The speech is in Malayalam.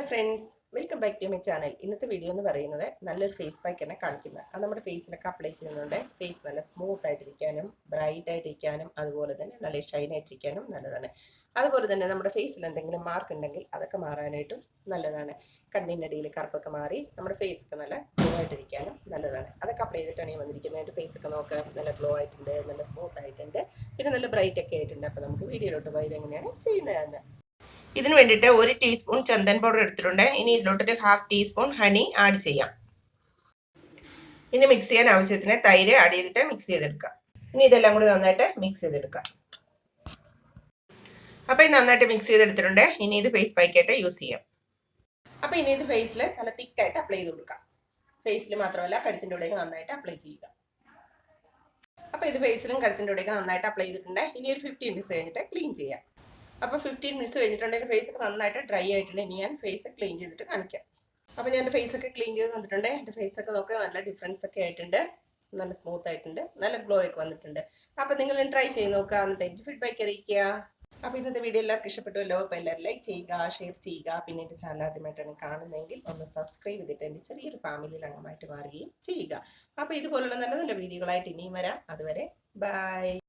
Friends, welcome back to my channel. ഇന്നത്തെ വീഡിയോ എന്ന് പറയുന്നത് നല്ലൊരു ഫേസ് പാക്ക് തന്നെ കാണിക്കുന്നത്. അത് നമ്മുടെ ഫേസിലൊക്കെ അപ്ലൈ ചെയ്യുന്നുണ്ട് ഫേസ് നല്ല സ്മൂത്ത് ആയിട്ടിരിക്കാനും ബ്രൈറ്റ് ആയിട്ടിരിക്കാനും അതുപോലെ തന്നെ നല്ല ഷൈൻ ആയിട്ടിരിക്കാനും നല്ലതാണ്. അതുപോലെ തന്നെ നമ്മുടെ ഫേസിൽ എന്തെങ്കിലും മാർക്ക് ഉണ്ടെങ്കിൽ അതൊക്കെ മാറാനായിട്ടും നല്ലതാണ്. കണ്ണിൻ്റെ അടിയിൽ കറുപ്പൊക്കെ മാറി നമ്മുടെ ഫേസൊക്കെ നല്ല ഗ്ലോ ആയിട്ടിരിക്കാനും നല്ലതാണ്. അതൊക്കെ അപ്ലൈ ചെയ്തിട്ടാണ് ഞാൻ വന്നിരിക്കുന്നത്. എൻ്റെ ഫേസൊക്കെ നോക്കുക, നല്ല ഗ്ലോ ആയിട്ടുണ്ട്, നല്ല സ്മൂത്ത് ആയിട്ടുണ്ട്, പിന്നെ നല്ല ബ്രൈറ്റ് ഒക്കെ ആയിട്ടുണ്ട്. അപ്പോൾ നമുക്ക് വീഡിയോയിലോട്ട് പോയി ഇതെങ്ങനെയാണ് ചെയ്യുന്നതെന്ന്. ഇതിന് വേണ്ടിയിട്ട് 1 ടീസ്പൂൺ ചന്ദൻ പൗഡർ എടുത്തിട്ടുണ്ട്. ഇനി ഇതിലോട്ടൊരു 1/2 ടീസ്പൂൺ ഹണി ആഡ് ചെയ്യാം. ഇനി മിക്സ് ചെയ്യാൻ ആവശ്യത്തിന് തൈര് ആഡ് ചെയ്തിട്ട് മിക്സ് ചെയ്തെടുക്കാം. ഇനി ഇതെല്ലാം കൂടി നന്നായിട്ട് മിക്സ് ചെയ്തെടുക്കാം. അപ്പോൾ ഇത് നന്നായിട്ട് മിക്സ് ചെയ്തെടുത്തിട്ടുണ്ട്. ഇനി ഇത് ഫേസ് പാക്കായിട്ട് യൂസ് ചെയ്യാം. അപ്പോൾ ഇനി ഇത് ഫേസിൽ നല്ല തിക്കായിട്ട് അപ്ലൈ ചെയ്ത് കൊടുക്കാം. ഫേസിൽ മാത്രമല്ല കഴുത്തിൻ്റെ ഉള്ളിലേക്ക് നന്നായിട്ട് അപ്ലൈ ചെയ്യുക. അപ്പോൾ ഇത് ഫേസിലും കഴുത്തിൻ്റെ ഉള്ളിലേക്ക് നന്നായിട്ട് അപ്ലൈ ചെയ്തിട്ടുണ്ട്. ഇനി ഒരു 15 മിനിറ്റ്സ് കഴിഞ്ഞിട്ട് ക്ലീൻ ചെയ്യാം. അപ്പോൾ 15 മിനിറ്റ്സ് കഴിഞ്ഞിട്ടുണ്ടെങ്കിൽ ഫേസൊക്കെ നന്നായിട്ട് ഡ്രൈ ആയിട്ടുണ്ട്. ഇനി ഞാൻ ഫേസ് ക്ലീൻ ചെയ്തിട്ട് കാണിക്കാം. അപ്പോൾ ഞാൻ എൻ്റെ ഫേസൊക്കെ ക്ലീൻ ചെയ്ത് വന്നിട്ടുണ്ട്. എൻ്റെ ഫേസൊക്കെ നോക്കുക, നല്ല ഡിഫറൻസ് ഒക്കെ ആയിട്ടുണ്ട്, നല്ല സ്മൂത്ത് ആയിട്ടുണ്ട്, നല്ല ഗ്ലോ ഒക്കെ വന്നിട്ടുണ്ട്. അപ്പോൾ നിങ്ങൾ ട്രൈ ചെയ്ത് നോക്കുക, എന്നിട്ട് എനിക്ക് ഫീഡ്ബാക്ക് അറിയിക്കുക. അപ്പോൾ ഇന്നത്തെ വീഡിയോ എല്ലാവർക്കും ഇഷ്ടപ്പെട്ടുവല്ലോ. അപ്പോൾ എല്ലാവരും ലൈക്ക് ചെയ്യുക, ഷെയർ ചെയ്യുക. പിന്നെ എൻ്റെ ചാനൽ ആദ്യമായിട്ടാണ് കാണുന്നതെങ്കിൽ ഒന്ന് സബ്സ്ക്രൈബ് ചെയ്തിട്ട് എൻ്റെ ചെറിയൊരു ഫാമിലിയിൽ അംഗമായിട്ട് മാറുകയും ചെയ്യുക. അപ്പോൾ ഇതുപോലുള്ള നല്ല നല്ല വീഡിയോകളായിട്ട് ഇനിയും വരാം. അതുവരെ ബൈ.